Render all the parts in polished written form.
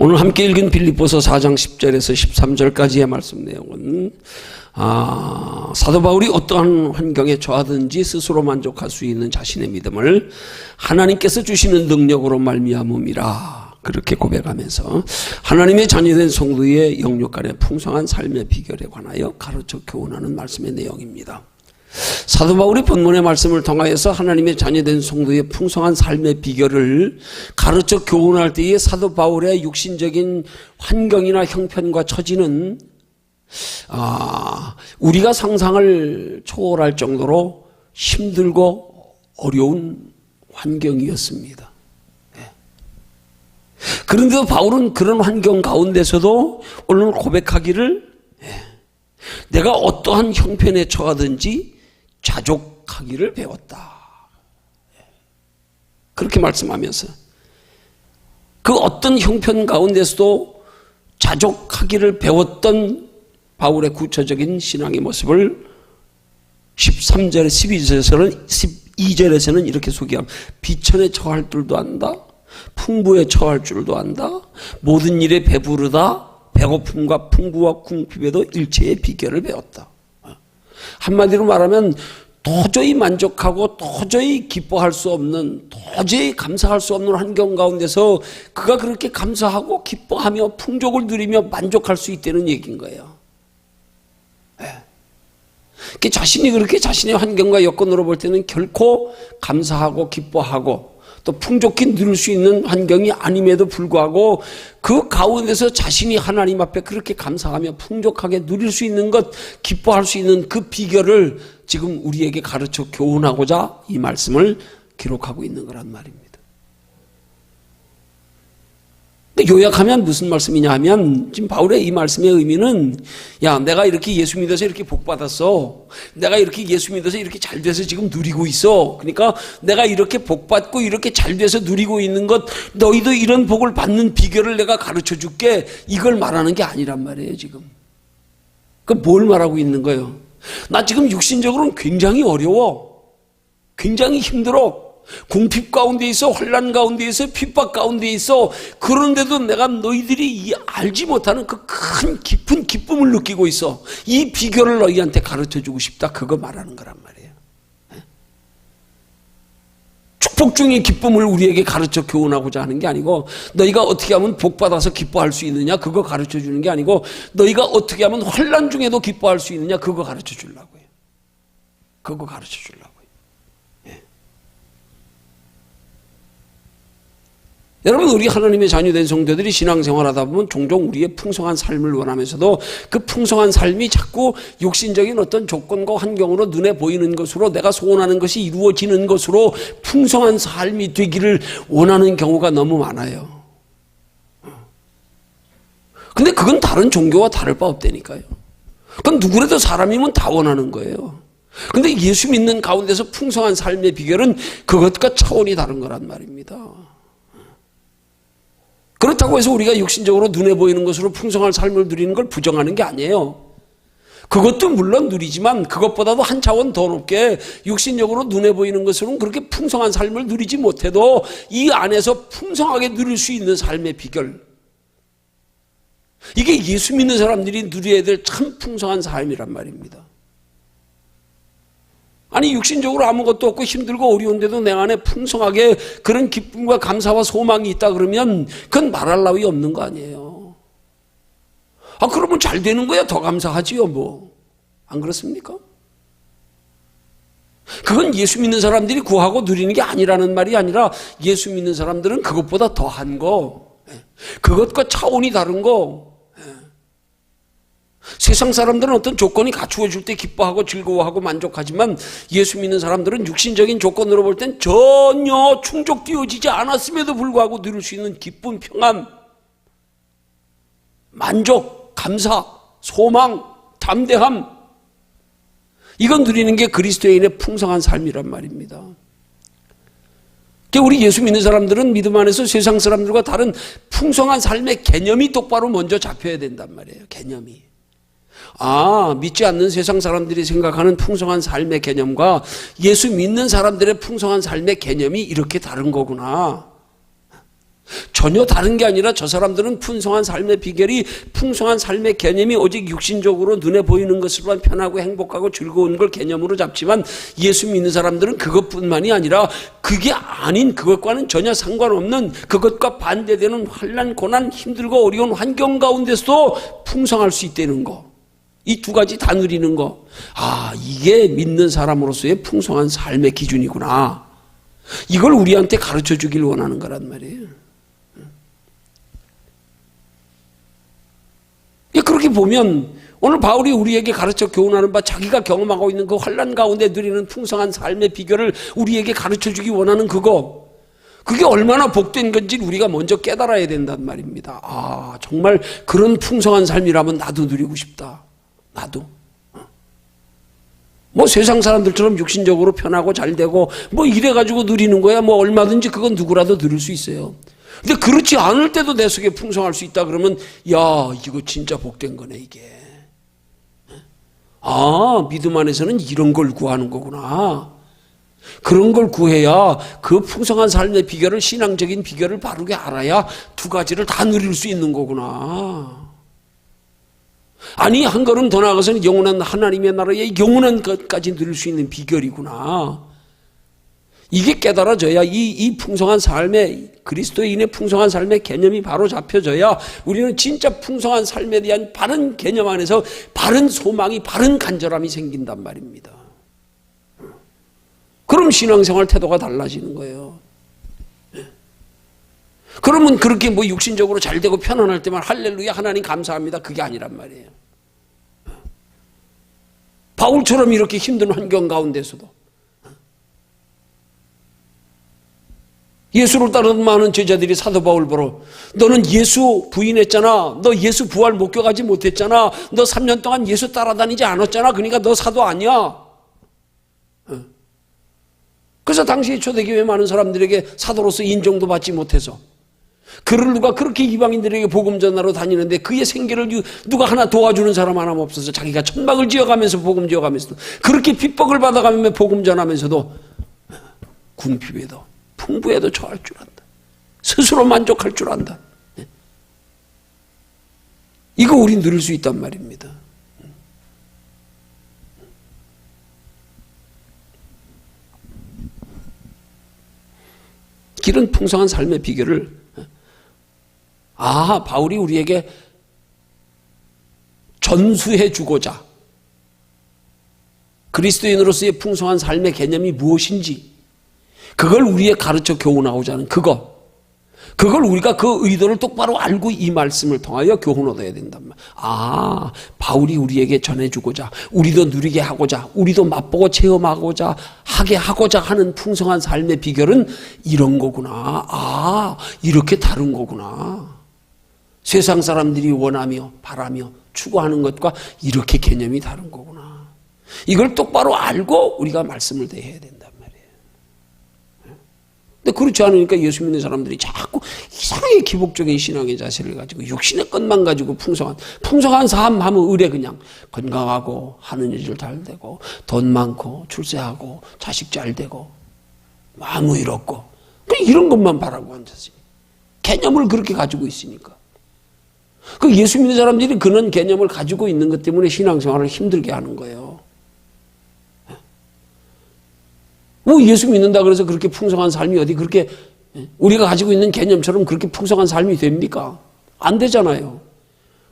오늘 함께 읽은 빌립보서 4장 10절에서 13절까지의 말씀 내용은 사도 바울이 어떠한 환경에 처하든지 스스로 만족할 수 있는 자신의 믿음을 하나님께서 주시는 능력으로 말미암음이라 그렇게 고백하면서 하나님의 자녀된 성도의 영육 간의 풍성한 삶의 비결에 관하여 가르쳐 교훈하는 말씀의 내용입니다. 사도 바울이 본문의 말씀을 통하여서 하나님의 자녀된 성도의 풍성한 삶의 비결을 가르쳐 교훈할 때에 사도 바울의 육신적인 환경이나 형편과 처지는 우리가 상상을 초월할 정도로 힘들고 어려운 환경이었습니다. 그런데도 바울은 그런 환경 가운데서도 오늘 고백하기를 내가 어떠한 형편에 처하든지 자족하기를 배웠다. 그렇게 말씀하면서 그 어떤 형편 가운데서도 자족하기를 배웠던 바울의 구체적인 신앙의 모습을 13절, 12절에서는 이렇게 소개합니다. 비천에 처할 줄도 안다. 풍부에 처할 줄도 안다. 모든 일에 배부르다. 배고픔과 풍부와 궁핍에도 일체의 비결을 배웠다. 한마디로 말하면 도저히 만족하고 도저히 기뻐할 수 없는, 도저히 감사할 수 없는 환경 가운데서 그가 그렇게 감사하고 기뻐하며 풍족을 누리며 만족할 수 있다는 얘기인 거예요. 자신이 그렇게 자신의 환경과 여건으로 볼 때는 결코 감사하고 기뻐하고 또 풍족히 누릴 수 있는 환경이 아님에도 불구하고 그 가운데서 자신이 하나님 앞에 그렇게 감사하며 풍족하게 누릴 수 있는 것, 기뻐할 수 있는 그 비결을 지금 우리에게 가르쳐 교훈하고자 이 말씀을 기록하고 있는 거란 말입니다. 요약하면 무슨 말씀이냐 하면 지금 바울의 이 말씀의 의미는 내가 이렇게 예수 믿어서 이렇게 복 받았어. 내가 이렇게 예수 믿어서 이렇게 잘 돼서 지금 누리고 있어. 그러니까 내가 이렇게 복 받고 이렇게 잘 돼서 누리고 있는 것, 너희도 이런 복을 받는 비결을 내가 가르쳐 줄게. 이걸 말하는 게 아니란 말이에요, 지금. 뭘 말하고 있는 거예요? 나 지금 육신적으로는 굉장히 어려워. 굉장히 힘들어. 궁핍 가운데 있어, 환난 가운데 있어, 핍박 가운데 있어. 그런데도 내가 너희들이 알지 못하는 그 큰 깊은 기쁨을 느끼고 있어. 이 비결을 너희한테 가르쳐주고 싶다. 그거 말하는 거란 말이에요. 축복 중의 기쁨을 우리에게 가르쳐 교훈하고자 하는 게 아니고, 너희가 어떻게 하면 복 받아서 기뻐할 수 있느냐 그거 가르쳐 주는 게 아니고, 너희가 어떻게 하면 환난 중에도 기뻐할 수 있느냐 그거 가르쳐 주려고요. 그거 가르쳐 주려고. 여러분, 우리 하나님의 자녀된 성도들이 신앙생활하다 보면 종종 우리의 풍성한 삶을 원하면서도 그 풍성한 삶이 자꾸 육신적인 어떤 조건과 환경으로 눈에 보이는 것으로 내가 소원하는 것이 이루어지는 것으로 풍성한 삶이 되기를 원하는 경우가 너무 많아요. 근데 그건 다른 종교와 다를 바 없다니까요. 그건 누구라도 사람이면 다 원하는 거예요. 근데 예수 믿는 가운데서 풍성한 삶의 비결은 그것과 차원이 다른 거란 말입니다. 그렇다고 해서 우리가 육신적으로 눈에 보이는 것으로 풍성한 삶을 누리는 걸 부정하는 게 아니에요. 그것도 물론 누리지만 그것보다도 한 차원 더 높게 육신적으로 눈에 보이는 것으로는 그렇게 풍성한 삶을 누리지 못해도 이 안에서 풍성하게 누릴 수 있는 삶의 비결, 이게 예수 믿는 사람들이 누려야 될 참 풍성한 삶이란 말입니다. 아니, 육신적으로 아무것도 없고 힘들고 어려운데도 내 안에 풍성하게 그런 기쁨과 감사와 소망이 있다 그러면 그건 말할 나위 없는 거 아니에요. 그러면 잘 되는 거야 더 감사하지요 뭐. 안 그렇습니까? 그건 예수 믿는 사람들이 구하고 누리는 게 아니라는 말이 아니라 예수 믿는 사람들은 그것보다 더한 거, 그것과 차원이 다른 거. 세상 사람들은 어떤 조건이 갖추어질 때 기뻐하고 즐거워하고 만족하지만 예수 믿는 사람들은 육신적인 조건으로 볼 땐 전혀 충족되어지지 않았음에도 불구하고 누릴 수 있는 기쁨, 평안, 만족, 감사, 소망, 담대함, 이건 누리는 게 그리스도인의 풍성한 삶이란 말입니다. 우리 예수 믿는 사람들은 믿음 안에서 세상 사람들과 다른 풍성한 삶의 개념이 똑바로 먼저 잡혀야 된단 말이에요. 개념이. 믿지 않는 세상 사람들이 생각하는 풍성한 삶의 개념과 예수 믿는 사람들의 풍성한 삶의 개념이 이렇게 다른 거구나. 전혀 다른 게 아니라 저 사람들은 풍성한 삶의 비결이, 풍성한 삶의 개념이 오직 육신적으로 눈에 보이는 것으로만 편하고 행복하고 즐거운 걸 개념으로 잡지만, 예수 믿는 사람들은 그것뿐만이 아니라 그게 아닌, 그것과는 전혀 상관없는, 그것과 반대되는 환난, 고난, 힘들고 어려운 환경 가운데서도 풍성할 수 있다는 거. 이 두 가지 다 누리는 거. 아, 이게 믿는 사람으로서의 풍성한 삶의 기준이구나. 이걸 우리한테 가르쳐 주길 원하는 거란 말이에요. 그렇게 보면 오늘 바울이 우리에게 가르쳐 교훈하는 바, 자기가 경험하고 있는 그 환난 가운데 누리는 풍성한 삶의 비결을 우리에게 가르쳐 주기 원하는 그거, 그게 얼마나 복된 건지 우리가 먼저 깨달아야 된단 말입니다. 아, 정말 그런 풍성한 삶이라면 나도 누리고 싶다. 나도. 뭐 세상 사람들처럼 육신적으로 편하고 잘 되고 뭐 이래가지고 누리는 거야. 뭐 얼마든지 그건 누구라도 누릴 수 있어요. 근데 그렇지 않을 때도 내 속에 풍성할 수 있다 그러면, 야, 이거 진짜 복된 거네, 이게. 아, 믿음 안에서는 이런 걸 구하는 거구나. 그런 걸 구해야 그 풍성한 삶의 비결을, 신앙적인 비결을 바르게 알아야 두 가지를 다 누릴 수 있는 거구나. 아니, 한 걸음 더 나아가서는 영원한 하나님의 나라의 영원한 것까지 누릴 수 있는 비결이구나. 이게 깨달아져야 이 풍성한 삶의, 그리스도인의 풍성한 삶의 개념이 바로 잡혀져야 우리는 진짜 풍성한 삶에 대한 바른 개념 안에서 바른 소망이, 바른 간절함이 생긴단 말입니다. 그럼 신앙생활 태도가 달라지는 거예요. 그러면 그렇게 뭐 육신적으로 잘 되고 편안할 때만 할렐루야 하나님 감사합니다, 그게 아니란 말이에요. 바울처럼 이렇게 힘든 환경 가운데서도 예수를 따르는 많은 제자들이 사도 바울 보러, 너는 예수 부인했잖아, 너 예수 부활 목격하지 못했잖아, 너 3년 동안 예수 따라다니지 않았잖아, 그러니까 너 사도 아니야. 그래서 당시 초대교회 많은 사람들에게 사도로서 인정도 받지 못해서, 그를 누가 그렇게 이방인들에게 복음 전하러 다니는데 그의 생계를 누가 하나 도와주는 사람 하나 없어서 자기가 천막을 지어가면서 복음 지어가면서도, 그렇게 핍박을 받아가며 복음 전하면서도 궁핍에도 풍부에도 처할 줄 안다. 스스로 만족할 줄 안다. 이거 우리 누릴 수 있단 말입니다. 이런 풍성한 삶의 비결을, 아, 바울이 우리에게 전수해 주고자, 그리스도인으로서의 풍성한 삶의 개념이 무엇인지 그걸 우리에 가르쳐 교훈하고자 하는 그걸 우리가 그 의도를 똑바로 알고 이 말씀을 통하여 교훈 얻어야 된단 말이야. 아, 바울이 우리에게 전해주고자, 우리도 누리게 하고자, 우리도 맛보고 체험하고자 하는 풍성한 삶의 비결은 이런 거구나. 아, 이렇게 다른 거구나. 세상 사람들이 원하며 바라며 추구하는 것과 이렇게 개념이 다른 거구나. 이걸 똑바로 알고 우리가 말씀을 대해야 된단 말이에요. 근데 그렇지 않으니까 예수 믿는 사람들이 자꾸 이상하게 기복적인 신앙의 자세를 가지고 육신의 것만 가지고 풍성한 삶 하면 의뢰, 그냥 건강하고 하는 일 잘 되고 돈 많고 출세하고 자식 잘 되고 아무 일 없고 이런 것만 바라고 앉았으니, 개념을 그렇게 가지고 있으니까. 그 예수 믿는 사람들이 그런 개념을 가지고 있는 것 때문에 신앙생활을 힘들게 하는 거예요. 뭐 예수 믿는다 그래서 그렇게 풍성한 삶이 어디 그렇게 우리가 가지고 있는 개념처럼 그렇게 풍성한 삶이 됩니까? 안 되잖아요.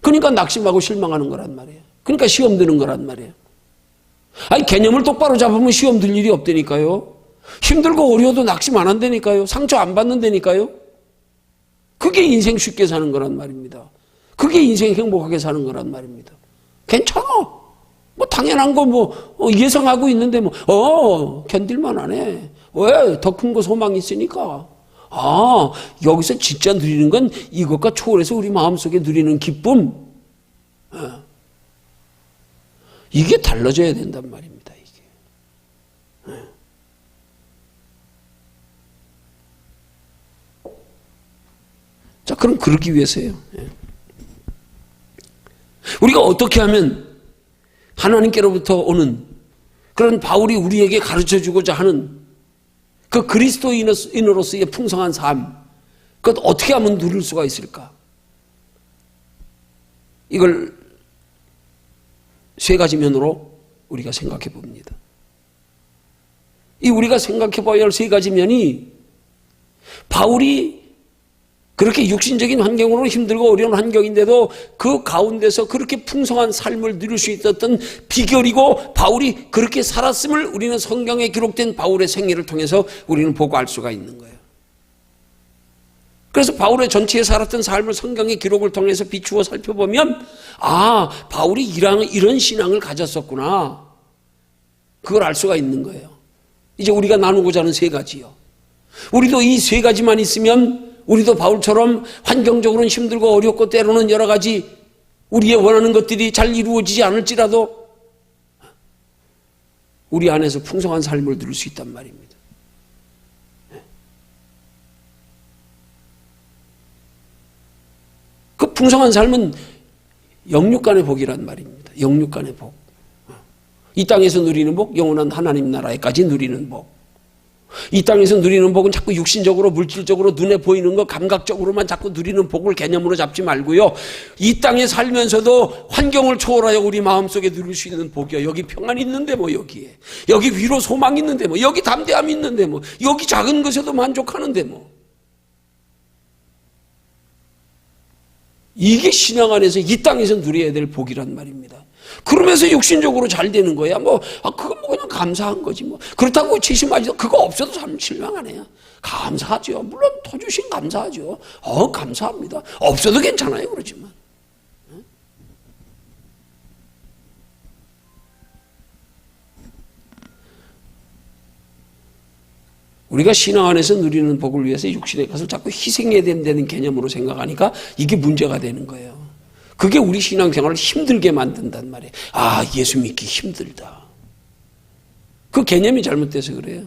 그러니까 낙심하고 실망하는 거란 말이에요. 그러니까 시험 드는 거란 말이에요. 아니, 개념을 똑바로 잡으면 시험 들 일이 없다니까요. 힘들고 어려워도 낙심 안 한다니까요. 상처 안 받는다니까요. 그게 인생 쉽게 사는 거란 말입니다. 그게 인생 행복하게 사는 거란 말입니다. 괜찮아. 뭐 당연한 거 예상하고 있는데 견딜만 하네. 왜? 더 큰 거 소망이 있으니까. 아, 여기서 진짜 누리는 건 이것과 초월해서 우리 마음속에 누리는 기쁨. 이게 달라져야 된단 말입니다. 이게. 자, 그럼 그러기 위해서요. 우리가 어떻게 하면 하나님께로부터 오는 그런 바울이 우리에게 가르쳐주고자 하는 그 그리스도인으로서의 풍성한 삶, 그것 어떻게 하면 누릴 수가 있을까? 이걸 세 가지 면으로 우리가 생각해 봅니다. 이 우리가 생각해 봐야 할 세 가지 면이 바울이 그렇게 육신적인 환경으로 힘들고 어려운 환경인데도 그 가운데서 그렇게 풍성한 삶을 누릴 수 있었던 비결이고 바울이 그렇게 살았음을 우리는 성경에 기록된 바울의 생애를 통해서 우리는 보고 알 수가 있는 거예요. 그래서 바울의 전체에 살았던 삶을 성경의 기록을 통해서 비추어 살펴보면 아, 바울이 이런 신앙을 가졌었구나. 그걸 알 수가 있는 거예요. 이제 우리가 나누고자 하는 세 가지요. 우리도 이 세 가지만 있으면 우리도 바울처럼 환경적으로는 힘들고 어렵고 때로는 여러 가지 우리의 원하는 것들이 잘 이루어지지 않을지라도 우리 안에서 풍성한 삶을 누릴 수 있단 말입니다. 그 풍성한 삶은 영육간의 복이란 말입니다. 영육간의 복. 이 땅에서 누리는 복, 영원한 하나님 나라에까지 누리는 복. 이 땅에서 누리는 복은 자꾸 육신적으로 물질적으로 눈에 보이는 거 감각적으로만 자꾸 누리는 복을 개념으로 잡지 말고요. 이 땅에 살면서도 환경을 초월하여 우리 마음속에 누릴 수 있는 복이요. 여기 평안 있는데 뭐 여기에. 여기 위로 소망 있는데 뭐 여기 담대함 있는데 뭐 여기 작은 것에도 만족하는데 뭐. 이게 신앙 안에서 이 땅에서 누려야 될 복이란 말입니다. 그러면서 육신적으로 잘 되는 거야. 그건 그냥 감사한 거지 뭐. 그렇다고 지심하지도 그거 없어도 참 실망하네요. 감사하죠. 물론 더 주신 감사하죠. 감사합니다. 없어도 괜찮아요. 그렇지만. 우리가 신앙 안에서 누리는 복을 위해서 육신의 것을 자꾸 희생해야 된다는 개념으로 생각하니까 이게 문제가 되는 거예요. 그게 우리 신앙생활을 힘들게 만든단 말이에요. 아, 예수 믿기 힘들다. 그 개념이 잘못돼서 그래요.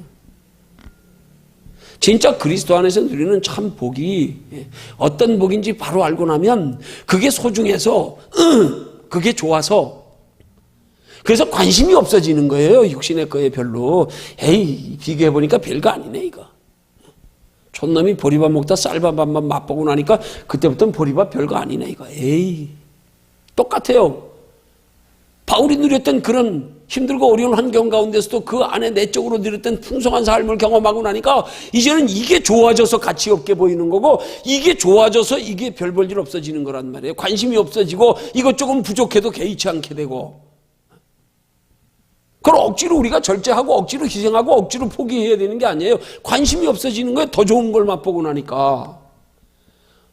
진짜 그리스도 안에서 누리는 참 복이 어떤 복인지 바로 알고 나면 그게 소중해서 그게 좋아서 그래서 관심이 없어지는 거예요. 육신의 거에 별로. 에이, 비교해보니까 별거 아니네 이거. 촌놈이 보리밥 먹다 쌀밥만 맛보고 나니까 그때부터는 보리밥 별거 아니네 이거. 에이, 똑같아요. 바울이 누렸던 그런 힘들고 어려운 환경 가운데서도 그 안에 내적으로 누렸던 풍성한 삶을 경험하고 나니까 이제는 이게 좋아져서 가치 없게 보이는 거고 이게 좋아져서 이게 별 볼 일 없어지는 거란 말이에요. 관심이 없어지고 이것 조금 부족해도 개의치 않게 되고 그걸 억지로 우리가 절제하고 억지로 희생하고 억지로 포기해야 되는 게 아니에요. 관심이 없어지는 거예요. 더 좋은 걸 맛보고 나니까.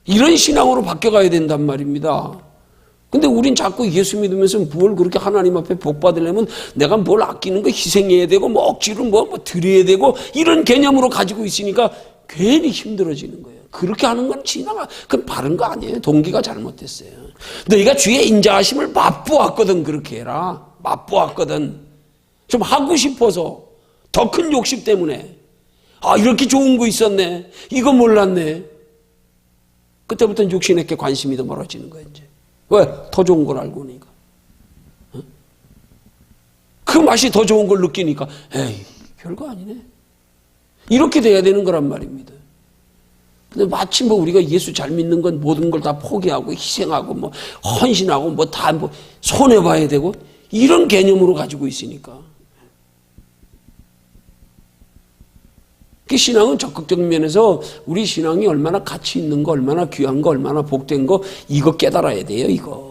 이런 신앙으로 바뀌어가야 된단 말입니다. 근데 우린 자꾸 예수 믿으면서 뭘 그렇게 하나님 앞에 복 받으려면 내가 뭘 아끼는 거 희생해야 되고 뭐 억지로 뭐 드려야 되고 이런 개념으로 가지고 있으니까 괜히 힘들어지는 거예요. 그렇게 하는 건 그건 바른 거 아니에요. 동기가 잘못됐어요. 너희가 주의 인자하심을 맛보았거든. 그렇게 해라. 맛보았거든. 좀 하고 싶어서 더 큰 욕심 때문에 아 이렇게 좋은 거 있었네. 이거 몰랐네. 그때부터는 육신에게 관심이 더 멀어지는 거예요. 이제. 왜? 더 좋은 걸 알고 오니까. 그 맛이 더 좋은 걸 느끼니까 에이 별거 아니네. 이렇게 돼야 되는 거란 말입니다. 근데 마치 우리가 예수 잘 믿는 건 모든 걸 다 포기하고 희생하고 헌신하고 다 손해봐야 되고 이런 개념으로 가지고 있으니까. 그 신앙은 적극적인 면에서 우리 신앙이 얼마나 가치 있는 거, 얼마나 귀한 거, 얼마나 복된 거 이거 깨달아야 돼요. 이거.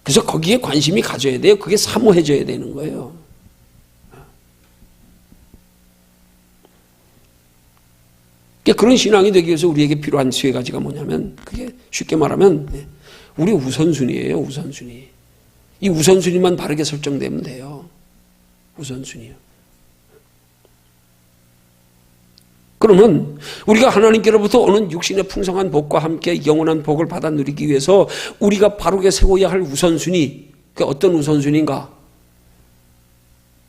그래서 거기에 관심이 가져야 돼요. 그게 사모해져야 되는 거예요. 그런 신앙이 되기 위해서 우리에게 필요한 세 가지가 뭐냐면 그게 쉽게 말하면 우리 우선순위예요. 우선순위. 이 우선순위만 바르게 설정되면 돼요. 우선순위요. 그러면 우리가 하나님께로부터 오는 육신의 풍성한 복과 함께 영원한 복을 받아 누리기 위해서 우리가 바르게 세워야 할 우선순위, 그게 어떤 우선순위인가?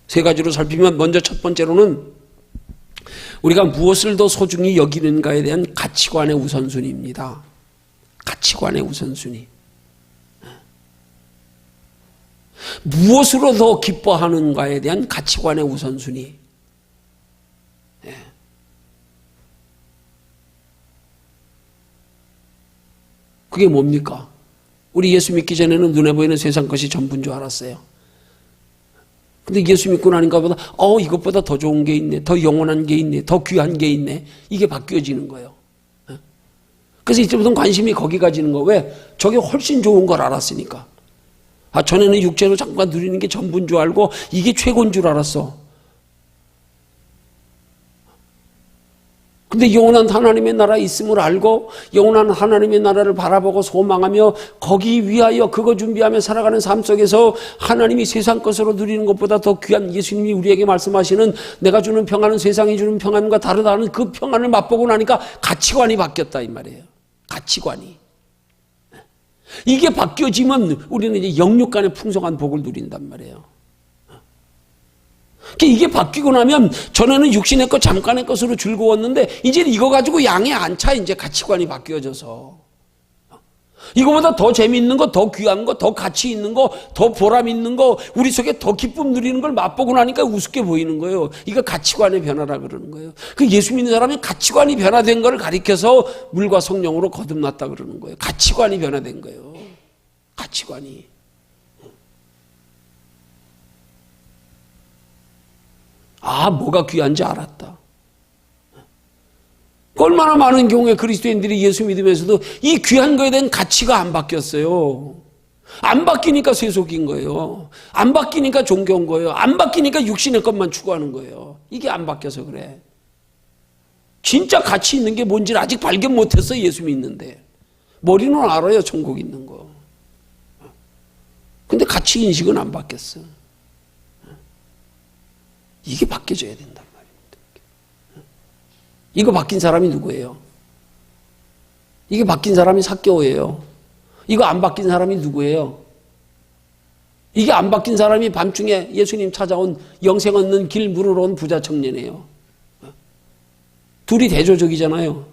세 가지로 살피면 먼저 첫 번째로는 우리가 무엇을 더 소중히 여기는가에 대한 가치관의 우선순위입니다. 가치관의 우선순위. 무엇으로 더 기뻐하는가에 대한 가치관의 우선순위. 그게 뭡니까? 우리 예수 믿기 전에는 눈에 보이는 세상 것이 전부인 줄 알았어요. 근데 예수 믿고 나니까 보다 이것보다 더 좋은 게 있네, 더 영원한 게 있네, 더 귀한 게 있네, 이게 바뀌어지는 거예요. 그래서 이제부터는 관심이 거기 가지는 거. 왜? 저게 훨씬 좋은 걸 알았으니까. 전에는 육체로 잠깐 누리는 게 전부인 줄 알고 이게 최고인 줄 알았어. 근데 영원한 하나님의 나라에 있음을 알고 영원한 하나님의 나라를 바라보고 소망하며 거기 위하여 그거 준비하며 살아가는 삶 속에서 하나님이 세상 것으로 누리는 것보다 더 귀한 예수님이 우리에게 말씀하시는 내가 주는 평안은 세상이 주는 평안과 다르다는 그 평안을 맛보고 나니까 가치관이 바뀌었다 이 말이에요. 가치관이. 이게 바뀌어지면 우리는 이제 영육 간의 풍성한 복을 누린단 말이에요. 이게 바뀌고 나면 전에는 육신의 것 잠깐의 것으로 즐거웠는데 이제 이거 가지고 양에 안 차. 이제 가치관이 바뀌어져서 이거보다 더 재미있는 거, 더 귀한 거, 더 가치 있는 거, 더 보람 있는 거, 우리 속에 더 기쁨 누리는 걸 맛보고 나니까 우습게 보이는 거예요. 이거 가치관의 변화라 그러는 거예요. 그 예수 믿는 사람이 가치관이 변화된 걸 가리켜서 물과 성령으로 거듭났다 그러는 거예요. 가치관이 변화된 거예요. 가치관이. 뭐가 귀한지 알았다. 얼마나 많은 경우에 그리스도인들이 예수 믿으면서도 이 귀한 거에 대한 가치가 안 바뀌었어요. 안 바뀌니까 세속인 거예요. 안 바뀌니까 종교인 거예요. 안 바뀌니까 육신의 것만 추구하는 거예요. 이게 안 바뀌어서 그래. 진짜 가치 있는 게 뭔지를 아직 발견 못했어. 예수 믿는데. 머리는 알아요. 천국 있는 거. 근데 가치 인식은 안 바뀌었어. 이게 바뀌어져야 된단 말입니다. 이거 바뀐 사람이 누구예요? 이게 바뀐 사람이 삭개오예요. 이거 안 바뀐 사람이 누구예요? 이게 안 바뀐 사람이 밤중에 예수님 찾아온 영생 얻는 길 물으러 온 부자 청년이에요. 둘이 대조적이잖아요.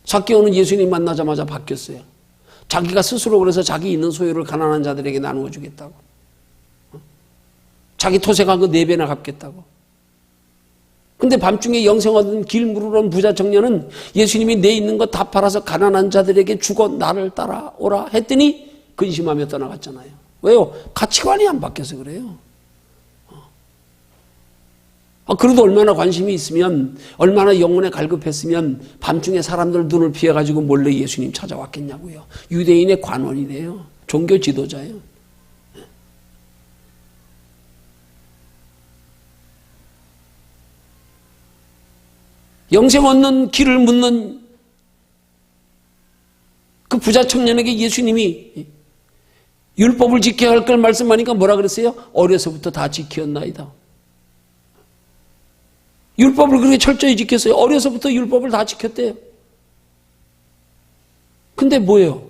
삭개오는 예수님 만나자마자 바뀌었어요. 자기가 스스로 그래서 자기 있는 소유를 가난한 자들에게 나누어 주겠다고. 자기 토색한 거 4배나 갚겠다고. 근데 밤중에 영생 얻은 길 물으러 온 부자 청년은 예수님이 내 있는 거 다 팔아서 가난한 자들에게 주고 나를 따라오라 했더니 근심하며 떠나갔잖아요. 왜요? 가치관이 안 바뀌어서 그래요. 그래도 얼마나 관심이 있으면, 얼마나 영혼에 갈급했으면 밤중에 사람들 눈을 피해가지고 몰래 예수님 찾아왔겠냐고요. 유대인의 관원이래요. 종교 지도자예요. 영생 얻는 길을 묻는 그 부자 청년에게 예수님이 율법을 지켜야 할 걸 말씀하니까 뭐라 그랬어요? 어려서부터 다 지켰나이다. 율법을 그렇게 철저히 지켰어요. 어려서부터 율법을 다 지켰대요. 근데 뭐예요?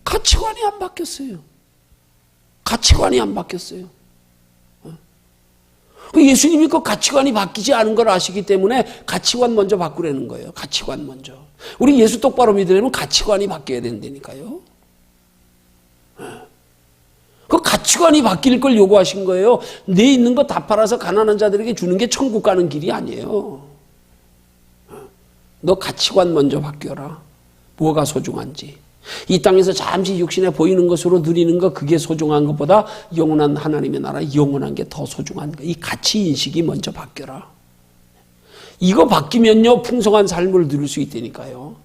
가치관이 안 바뀌었어요. 가치관이 안 바뀌었어요. 예수님이 그 가치관이 바뀌지 않은 걸 아시기 때문에 가치관 먼저 바꾸라는 거예요. 가치관 먼저. 우리 예수 똑바로 믿으려면 가치관이 바뀌어야 된다니까요. 그 가치관이 바뀔 걸 요구하신 거예요. 내 있는 거 다 팔아서 가난한 자들에게 주는 게 천국 가는 길이 아니에요. 너 가치관 먼저 바뀌어라. 뭐가 소중한지. 이 땅에서 잠시 육신에 보이는 것으로 누리는 거, 그게 소중한 것보다 영원한 하나님의 나라, 영원한 게 더 소중한 거. 이 가치 인식이 먼저 바뀌어라. 이거 바뀌면요, 풍성한 삶을 누릴 수 있다니까요.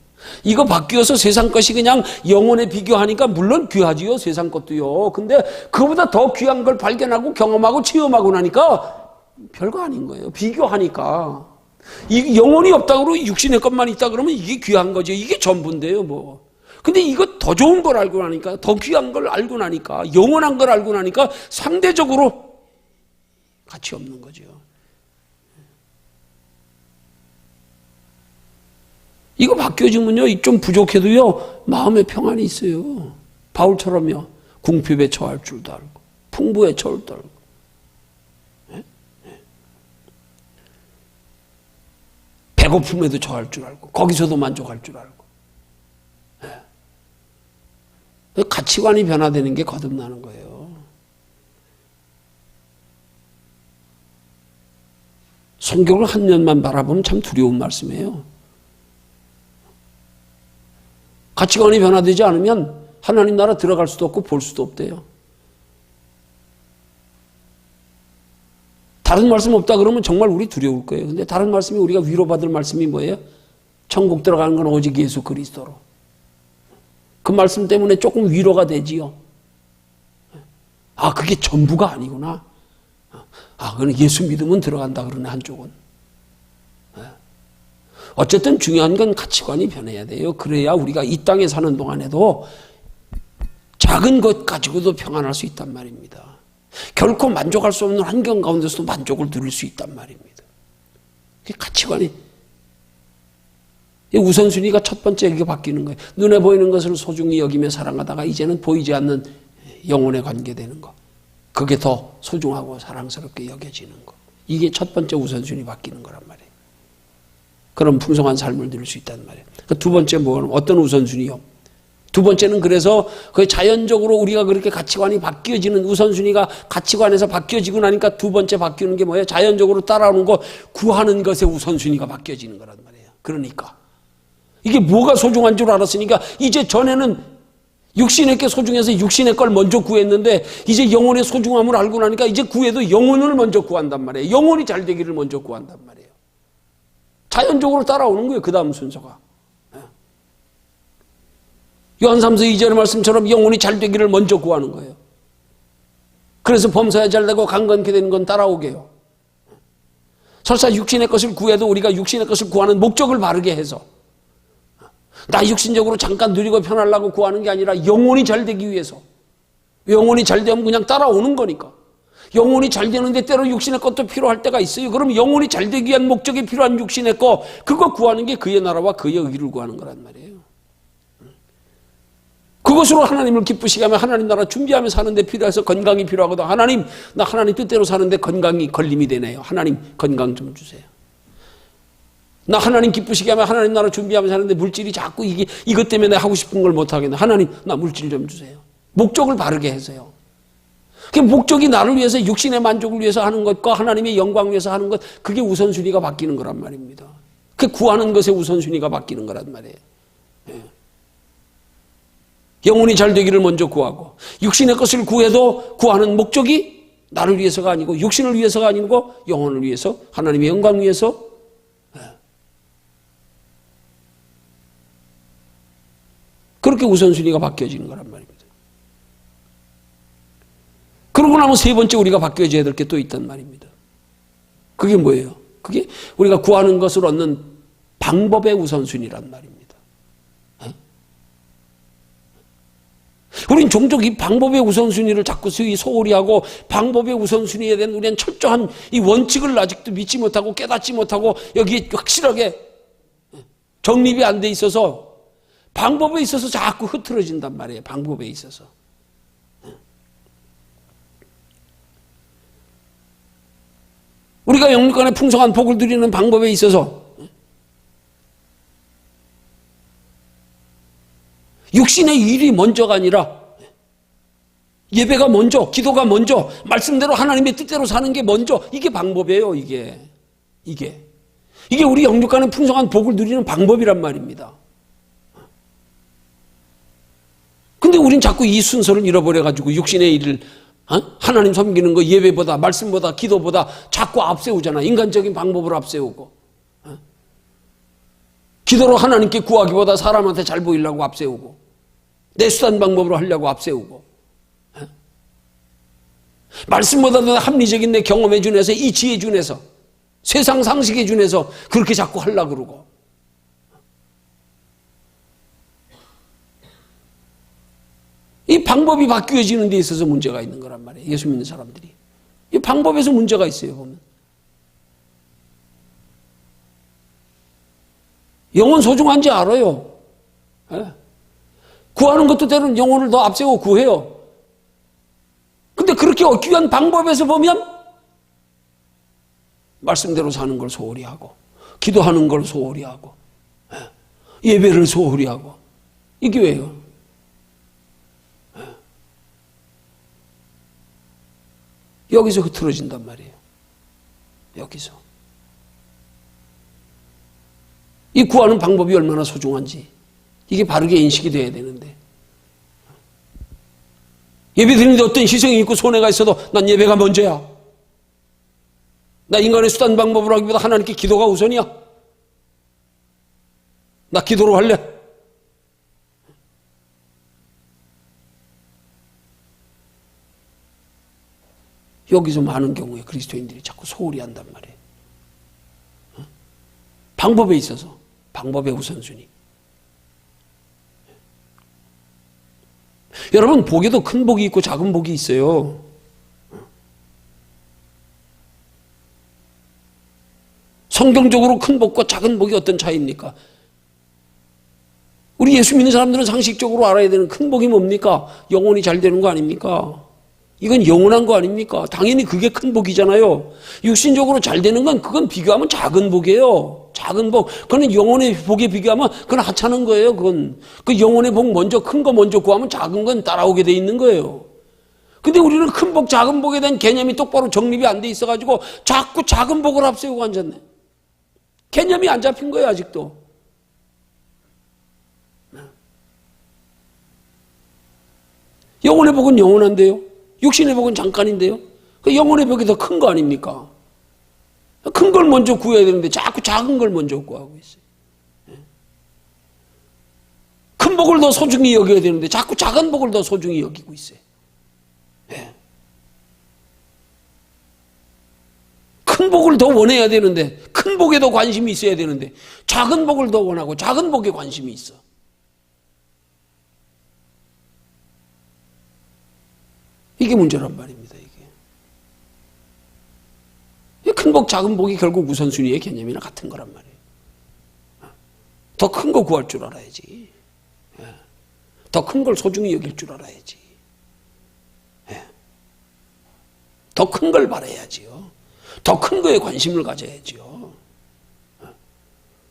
이거 바뀌어서 세상 것이 그냥 영혼에 비교하니까 물론 귀하지요, 세상 것도요. 근데 그보다 더 귀한 걸 발견하고 경험하고 체험하고 나니까 별거 아닌 거예요. 비교하니까. 이 영혼이 없다고 육신의 것만 있다 그러면 이게 귀한 거죠. 이게 전부인데요, 뭐. 근데 이거 더 좋은 걸 알고 나니까, 더 귀한 걸 알고 나니까, 영원한 걸 알고 나니까 상대적으로 가치 없는 거죠. 이거 바뀌어지면요, 좀 부족해도요, 마음의 평안이 있어요. 바울처럼요, 궁핍에 처할 줄도 알고, 풍부에 처할 줄도 알고. 배고픔에도 처할 줄 알고, 거기서도 만족할 줄 알고. 가치관이 변화되는 게 거듭나는 거예요. 성경을 한 면만 바라보면 참 두려운 말씀이에요. 가치관이 변화되지 않으면 하나님 나라 들어갈 수도 없고 볼 수도 없대요. 다른 말씀 없다 그러면 정말 우리 두려울 거예요. 근데 다른 말씀이 우리가 위로받을 말씀이 뭐예요? 천국 들어가는 건 오직 예수 그리스도로. 그 말씀 때문에 조금 위로가 되지요. 아, 그게 전부가 아니구나. 아, 그건 예수 믿으면 들어간다 그러네, 한쪽은. 어쨌든 중요한 건 가치관이 변해야 돼요. 그래야 우리가 이 땅에 사는 동안에도 작은 것 가지고도 평안할 수 있단 말입니다. 결코 만족할 수 없는 환경 가운데서도 만족을 누릴 수 있단 말입니다. 그게 가치관이, 우선순위가 첫 번째 이렇게 바뀌는 거예요. 눈에 보이는 것을 소중히 여기며 사랑하다가 이제는 보이지 않는 영혼에 관계되는 것. 그게 더 소중하고 사랑스럽게 여겨지는 것. 이게 첫 번째 우선순위 바뀌는 거란 말이에요. 그럼 풍성한 삶을 누릴 수 있단 말이에요. 두 번째 뭐는 어떤 우선순위요? 두 번째는 그래서 그 자연적으로 우리가 그렇게 가치관이 바뀌어지는 우선순위가 가치관에서 바뀌어지고 나니까 두 번째 바뀌는 게 뭐예요? 자연적으로 따라오는 거 구하는 것의 우선순위가 바뀌어지는 거란 말이에요. 그러니까 이게 뭐가 소중한 줄 알았으니까 이제 전에는 육신의 게 소중해서 육신의 걸 먼저 구했는데 이제 영혼의 소중함을 알고 나니까 이제 구해도 영혼을 먼저 구한단 말이에요. 영혼이 잘 되기를 먼저 구한단 말이에요. 자연적으로 따라오는 거예요. 그 다음 순서가. 요한 3서 2절의 말씀처럼 영혼이 잘 되기를 먼저 구하는 거예요. 그래서 범사에 잘 되고 강건케 되는 건 따라오게요. 설사 육신의 것을 구해도 우리가 육신의 것을 구하는 목적을 바르게 해서 나 육신적으로 잠깐 누리고 편하려고 구하는 게 아니라 영혼이 잘 되기 위해서. 영혼이 잘 되면 그냥 따라오는 거니까. 영혼이 잘 되는데 때로 육신의 것도 필요할 때가 있어요. 그럼 영혼이 잘 되기 위한 목적에 필요한 육신의 것, 그거 구하는 게 그의 나라와 그의 의를 구하는 거란 말이에요. 그것으로 하나님을 기쁘시게 하면 하나님 나라 준비하며 사는데 필요해서 건강이 필요하거든. 하나님, 나 하나님 뜻대로 사는데 건강이 걸림이 되네요. 하나님 건강 좀 주세요. 나 하나님 기쁘시게 하면 하나님 나라 준비하며 사는데 물질이 자꾸 이것 때문에 하고 싶은 걸 못하겠네. 하나님, 나 물질 좀 주세요. 목적을 바르게 해서요. 그 목적이 나를 위해서 육신의 만족을 위해서 하는 것과 하나님의 영광을 위해서 하는 것, 그게 우선순위가 바뀌는 거란 말입니다. 그 구하는 것의 우선순위가 바뀌는 거란 말이에요. 예. 영혼이 잘 되기를 먼저 구하고 육신의 것을 구해도 구하는 목적이 나를 위해서가 아니고 육신을 위해서가 아니고 영혼을 위해서 하나님의 영광을 위해서. 그렇게 우선순위가 바뀌어지는 거란 말입니다. 그러고 나면 세 번째 우리가 바뀌어져야 될 게 또 있단 말입니다. 그게 뭐예요? 그게 우리가 구하는 것을 얻는 방법의 우선순위란 말입니다. 우린 종종 이 방법의 우선순위를 자꾸 소홀히 하고 방법의 우선순위에 대한 우리는 철저한 이 원칙을 아직도 믿지 못하고 깨닫지 못하고 여기에 확실하게 정립이 안 돼 있어서 방법에 있어서 자꾸 흐트러진단 말이에요. 방법에 있어서. 우리가 영육간의 풍성한 복을 누리는 방법에 있어서 육신의 일이 먼저가 아니라 예배가 먼저, 기도가 먼저, 말씀대로 하나님의 뜻대로 사는 게 먼저, 이게 방법이에요. 이게 우리 영육간의 풍성한 복을 누리는 방법이란 말입니다. 근데 우린 자꾸 이 순서를 잃어버려가지고 육신의 일을 하나님 섬기는 거 예배보다 말씀보다 기도보다 자꾸 앞세우잖아. 인간적인 방법으로 앞세우고 기도로 하나님께 구하기보다 사람한테 잘 보이려고 앞세우고 내 수단 방법으로 하려고 앞세우고 말씀보다도 합리적인 내 경험에 준해서 이 지혜 준해서 세상 상식에 준해서 그렇게 자꾸 하려고 그러고 이 방법이 바뀌어지는 데 있어서 문제가 있는 거란 말이에요. 예수 믿는 사람들이. 이 방법에서 문제가 있어요. 보면. 영혼 소중한지 알아요. 네. 구하는 것도 때로는 영혼을 더 앞세우고 구해요. 근데 그렇게 얻기 위한 방법에서 보면 말씀대로 사는 걸 소홀히 하고 기도하는 걸 소홀히 하고 예배를 소홀히 하고 이게 왜요? 여기서 흐트러진단 말이에요. 여기서. 이 구하는 방법이 얼마나 소중한지 이게 바르게 인식이 돼야 되는데. 예배 드리는데 어떤 희생이 있고 손해가 있어도 난 예배가 먼저야. 나 인간의 수단 방법으로 하기보다 하나님께 기도가 우선이야. 나 기도로 할래. 여기서 많은 경우에 그리스도인들이 자꾸 소홀히 한단 말이에요. 방법에 있어서, 방법의 우선순위. 여러분, 복에도 큰 복이 있고 작은 복이 있어요. 성경적으로 큰 복과 작은 복이 어떤 차이입니까? 우리 예수 믿는 사람들은 상식적으로 알아야 되는 큰 복이 뭡니까? 영혼이 잘 되는 거 아닙니까? 이건 영원한 거 아닙니까? 당연히 그게 큰 복이잖아요. 육신적으로 잘 되는 건 그건 비교하면 작은 복이에요. 작은 복. 그건 영혼의 복에 비교하면 그건 하찮은 거예요. 그건 그 영혼의 복 먼저 큰 거 먼저 구하면 작은 건 따라오게 돼 있는 거예요. 근데 우리는 큰 복, 작은 복에 대한 개념이 똑바로 정립이 안 돼 있어가지고 자꾸 작은 복을 앞세우고 앉았네. 개념이 안 잡힌 거예요, 아직도. 영혼의 복은 영원한데요. 육신의 복은 잠깐인데요. 그 영혼의 복이 더 큰 거 아닙니까? 큰 걸 먼저 구해야 되는데 자꾸 작은 걸 먼저 구하고 있어요. 큰 복을 더 소중히 여겨야 되는데 자꾸 작은 복을 더 소중히 여기고 있어요. 큰 복을 더 원해야 되는데, 큰 복에 더 관심이 있어야 되는데 작은 복을 더 원하고 작은 복에 관심이 있어. 이게 문제란 말입니다. 이게 큰 복, 작은 복이 결국 우선순위의 개념이나 같은 거란 말이에요. 더 큰 거 구할 줄 알아야지. 더 큰 걸 소중히 여길 줄 알아야지. 더 큰 걸 바라야지요. 더 큰 거에 관심을 가져야지요.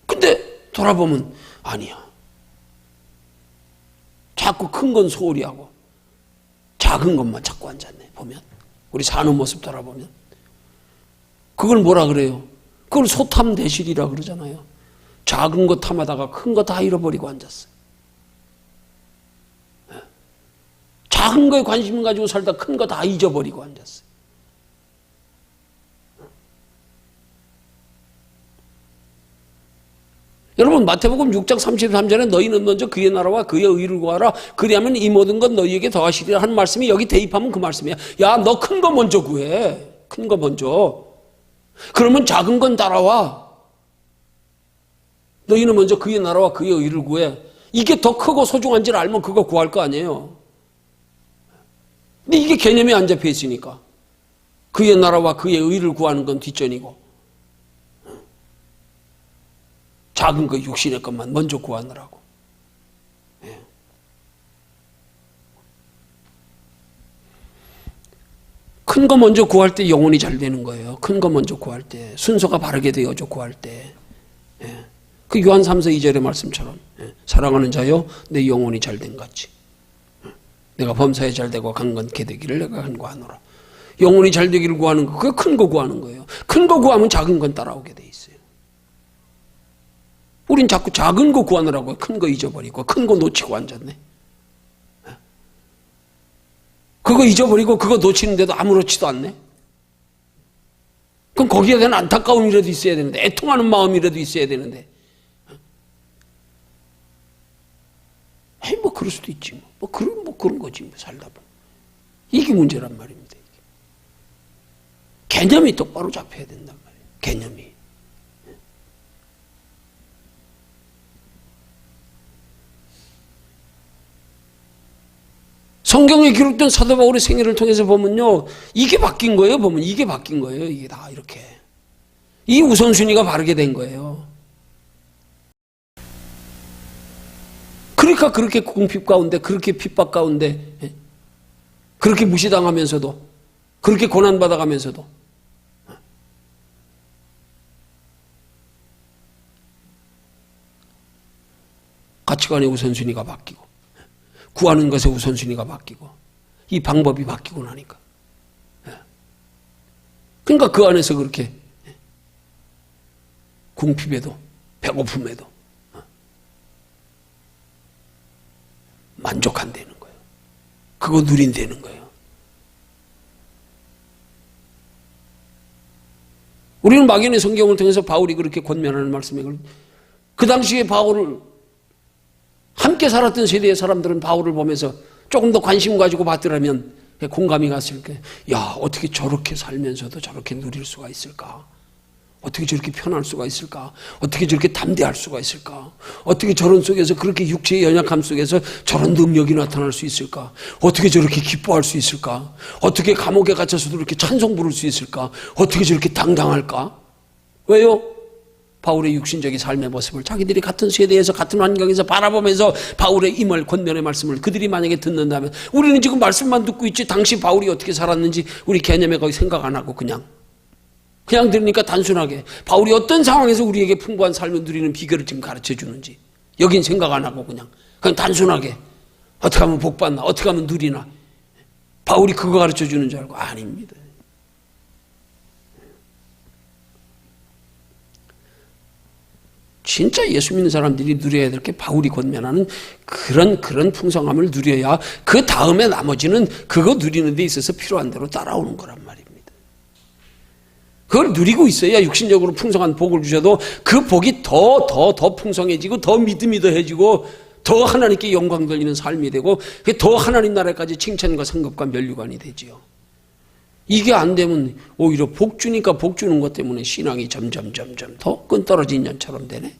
근데 돌아보면 아니야. 자꾸 큰 건 소홀히 하고 작은 것만 자꾸 앉았네. 보면 우리 사는 모습 돌아보면 그걸 뭐라 그래요? 그걸 소탐대실이라 그러잖아요. 작은 거 탐하다가 큰 거 다 잃어버리고 앉았어요. 작은 거에 관심 가지고 살다 큰 거 다 잊어버리고 앉았어요. 여러분, 마태복음 6장 33절에 너희는 먼저 그의 나라와 그의 의를 구하라. 그리하면 이 모든 건 너희에게 더하시리라 하는 말씀이 여기 대입하면 그 말씀이야. 야, 너 큰 거 먼저 구해. 큰 거 먼저. 그러면 작은 건 따라와. 너희는 먼저 그의 나라와 그의 의를 구해. 이게 더 크고 소중한지를 알면 그거 구할 거 아니에요. 근데 이게 개념이 안 잡혀 있으니까 그의 나라와 그의 의를 구하는 건 뒷전이고 작은 거 육신의 것만 먼저 구하느라고. 큰 거 먼저 구할 때 영혼이 잘 되는 거예요. 큰 거 먼저 구할 때 순서가 바르게 되어져 구할 때. 그 요한 3서 2절의 말씀처럼 사랑하는 자여 내 영혼이 잘 된 같이 내가 범사에 잘 되고 강건케 되기를 내가 간구하노라. 영혼이 잘 되기를 구하는 거, 그게 큰 거 구하는 거예요. 큰 거 구하면 작은 건 따라오게 돼 있어요. 우린 자꾸 작은 거 구하느라고 큰 거 잊어버리고 큰 거 놓치고 앉았네. 그거 잊어버리고 그거 놓치는데도 아무렇지도 않네. 그럼 거기에 대한 안타까움이라도 있어야 되는데, 애통하는 마음이라도 있어야 되는데, 뭐 그럴 수도 있지 뭐 그런 거지 뭐 살다 보면. 이게 문제란 말입니다. 이게. 개념이 똑바로 잡혀야 된단 말이에요. 개념이. 성경에 기록된 사도 바울의 생애를 통해서 보면요, 이게 바뀐 거예요. 보면 이게 바뀐 거예요. 이게 다 이렇게 이 우선순위가 바르게 된 거예요. 그러니까 그렇게 궁핍 가운데, 그렇게 핍박 가운데, 그렇게 무시당하면서도, 그렇게 고난받아가면서도 가치관의 우선순위가 바뀌고 구하는 것의 우선순위가 바뀌고 이 방법이 바뀌고 나니까. 그러니까 그 안에서 그렇게 궁핍에도 배고픔에도 만족한다는 거예요. 그거 누린다는 거예요. 우리는 막연히 성경을 통해서 바울이 그렇게 권면하는 말씀에 그 당시에 바울을 함께 살았던 세대의 사람들은 바울을 보면서 조금 더 관심 가지고 봤더라면 공감이 갔을 거예요. 야, 어떻게 저렇게 살면서도 저렇게 누릴 수가 있을까? 어떻게 저렇게 편할 수가 있을까? 어떻게 저렇게 담대할 수가 있을까? 어떻게 저런 속에서 그렇게 육체의 연약함 속에서 저런 능력이 나타날 수 있을까? 어떻게 저렇게 기뻐할 수 있을까? 어떻게 감옥에 갇혀서도 이렇게 찬송 부를 수 있을까? 어떻게 저렇게 당당할까? 왜요? 바울의 육신적인 삶의 모습을 자기들이 같은 세대에서 같은 환경에서 바라보면서 바울의 이 말 권면의 말씀을 그들이 만약에 듣는다면 우리는 지금 말씀만 듣고 있지 당시 바울이 어떻게 살았는지 우리 개념에 거의 생각 안 하고 그냥 들으니까 단순하게 바울이 어떤 상황에서 우리에게 풍부한 삶을 누리는 비결을 지금 가르쳐 주는지 여긴 생각 안 하고 그냥 단순하게 어떻게 하면 복받나 어떻게 하면 누리나 바울이 그거 가르쳐 주는 줄 알고 아닙니다. 진짜 예수 믿는 사람들이 누려야 될 게 바울이 권면하는 그런 풍성함을 누려야 그 다음에 나머지는 그거 누리는 데 있어서 필요한 대로 따라오는 거란 말입니다. 그걸 누리고 있어야 육신적으로 풍성한 복을 주셔도 그 복이 더 풍성해지고 더 믿음이 더해지고 더 하나님께 영광 돌리는 삶이 되고 더 하나님 나라까지 칭찬과 상급과 면류관이 되지요. 이게 안 되면 오히려 복 주니까 복 주는 것 때문에 신앙이 점점 더 끈떨어진 년처럼 되네.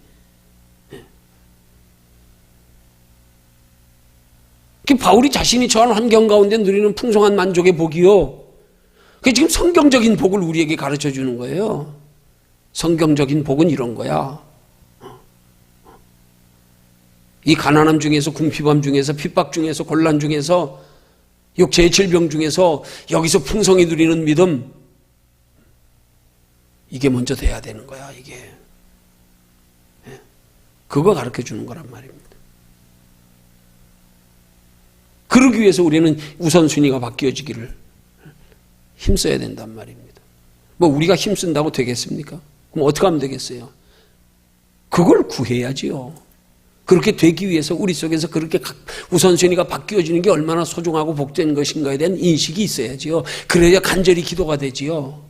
바울이 자신이 처한 환경 가운데 누리는 풍성한 만족의 복이요. 그게 지금 성경적인 복을 우리에게 가르쳐 주는 거예요. 성경적인 복은 이런 거야. 이 가난함 중에서 궁핍함 중에서 핍박 중에서 곤란 중에서 육체의 질병 중에서 여기서 풍성히 누리는 믿음 이게 먼저 돼야 되는 거야. 이게 그거 가르쳐 주는 거란 말입니다. 그러기 위해서 우리는 우선순위가 바뀌어지기를 힘써야 된단 말입니다. 뭐 우리가 힘쓴다고 되겠습니까? 그럼 어떻게 하면 되겠어요? 그걸 구해야지요. 그렇게 되기 위해서 우리 속에서 그렇게 우선순위가 바뀌어지는 게 얼마나 소중하고 복된 것인가에 대한 인식이 있어야지요. 그래야 간절히 기도가 되지요.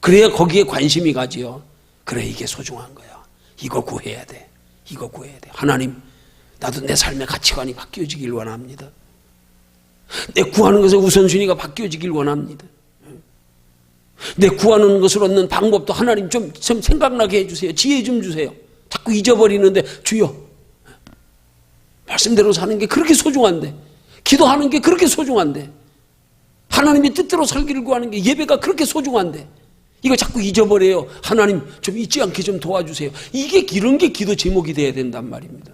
그래야 거기에 관심이 가지요. 그래 이게 소중한 거야. 이거 구해야 돼. 이거 구해야 돼. 하나님 나도 내 삶의 가치관이 바뀌어지길 원합니다. 내 구하는 것의 우선순위가 바뀌어지길 원합니다. 내 구하는 것을 얻는 방법도 하나님 좀 생각나게 해주세요. 지혜 좀 주세요. 자꾸 잊어버리는데 주여 말씀대로 사는 게 그렇게 소중한데 기도하는 게 그렇게 소중한데 하나님의 뜻대로 살기를 구하는 게 예배가 그렇게 소중한데 이거 자꾸 잊어버려요. 하나님 좀 잊지 않게 좀 도와주세요. 이런 게 기도 제목이 돼야 된단 말입니다.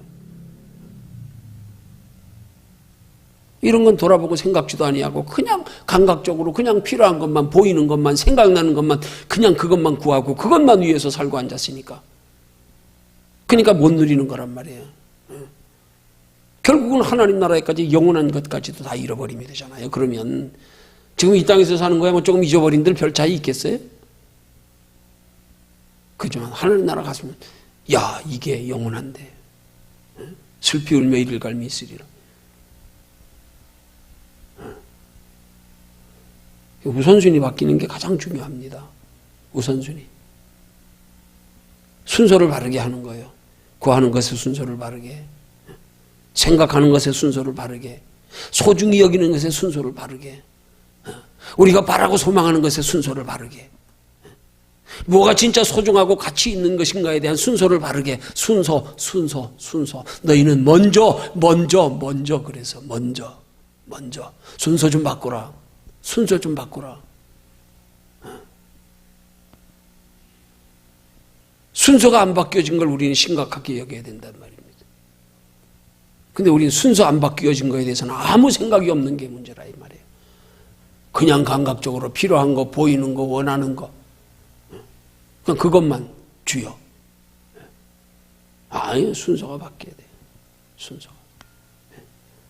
이런 건 돌아보고 생각지도 아니하고 그냥 감각적으로 그냥 필요한 것만 보이는 것만 생각나는 것만 그냥 그것만 구하고 그것만 위해서 살고 앉았으니까 그러니까 못 누리는 거란 말이에요. 결국은 하나님 나라에까지 영원한 것까지도 다 잃어버리면 되잖아요. 그러면 지금 이 땅에서 사는 거야 뭐 조금 잊어버린 들 별 차이 있겠어요? 그지만 하나님 나라 갔으면 야 이게 영원한데 슬피 울며 이를 갈미 있으리라. 우선순위 바뀌는 게 가장 중요합니다. 우선순위. 순서를 바르게 하는 거예요. 구하는 것의 순서를 바르게. 생각하는 것의 순서를 바르게. 소중히 여기는 것의 순서를 바르게. 우리가 바라고 소망하는 것의 순서를 바르게. 뭐가 진짜 소중하고 가치 있는 것인가에 대한 순서를 바르게. 순서. 너희는 먼저. 그래서 먼저. 순서 좀 바꾸라. 순서 좀 바꾸라. 순서가 안 바뀌어진 걸 우리는 심각하게 여겨야 된단 말입니다. 근데 우리는 순서 안 바뀌어진 거에 대해서는 아무 생각이 없는 게 문제라 이 말이에요. 그냥 감각적으로 필요한 거, 보이는 거, 원하는 거. 그냥 그것만 주여. 아니, 순서가 바뀌어야 돼요.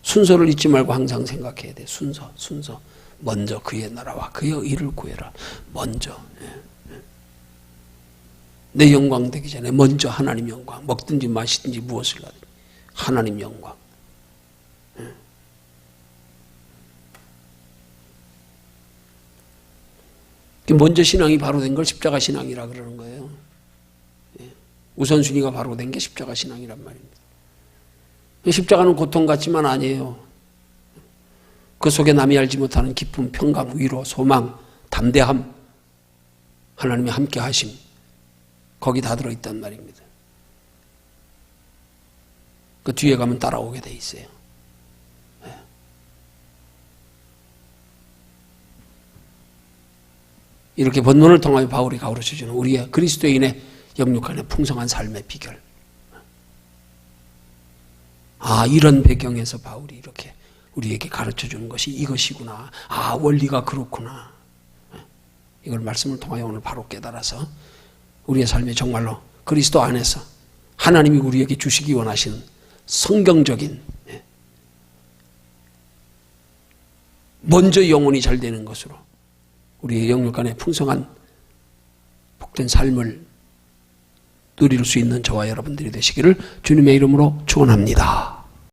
순서를 잊지 말고 항상 생각해야 돼. 순서. 먼저 그의 나라와 그의 일을 구해라. 먼저. 내 영광 되기 전에 먼저 하나님 영광. 먹든지 마시든지 무엇을 하든지 하나님 영광. 먼저 신앙이 바로 된 걸 십자가 신앙이라 그러는 거예요. 우선순위가 바로 된 게 십자가 신앙이란 말입니다. 십자가는 고통 같지만 아니에요. 그 속에 남이 알지 못하는 기쁨, 평강, 위로, 소망, 담대함, 하나님이 함께 하심, 거기 다 들어있단 말입니다. 그 뒤에 가면 따라오게 돼 있어요. 이렇게 본문을 통하여 바울이 가르쳐주는 우리의 그리스도인의 영육간의 풍성한 삶의 비결. 이런 배경에서 바울이 이렇게 우리에게 가르쳐주는 것이 이것이구나. 원리가 그렇구나. 이걸 말씀을 통하여 오늘 바로 깨달아서 우리의 삶에 정말로 그리스도 안에서 하나님이 우리에게 주시기 원하시는 성경적인, 먼저 영혼이 잘 되는 것으로 우리의 영육간의 풍성한 복된 삶을 누릴 수 있는 저와 여러분들이 되시기를 주님의 이름으로 축원합니다.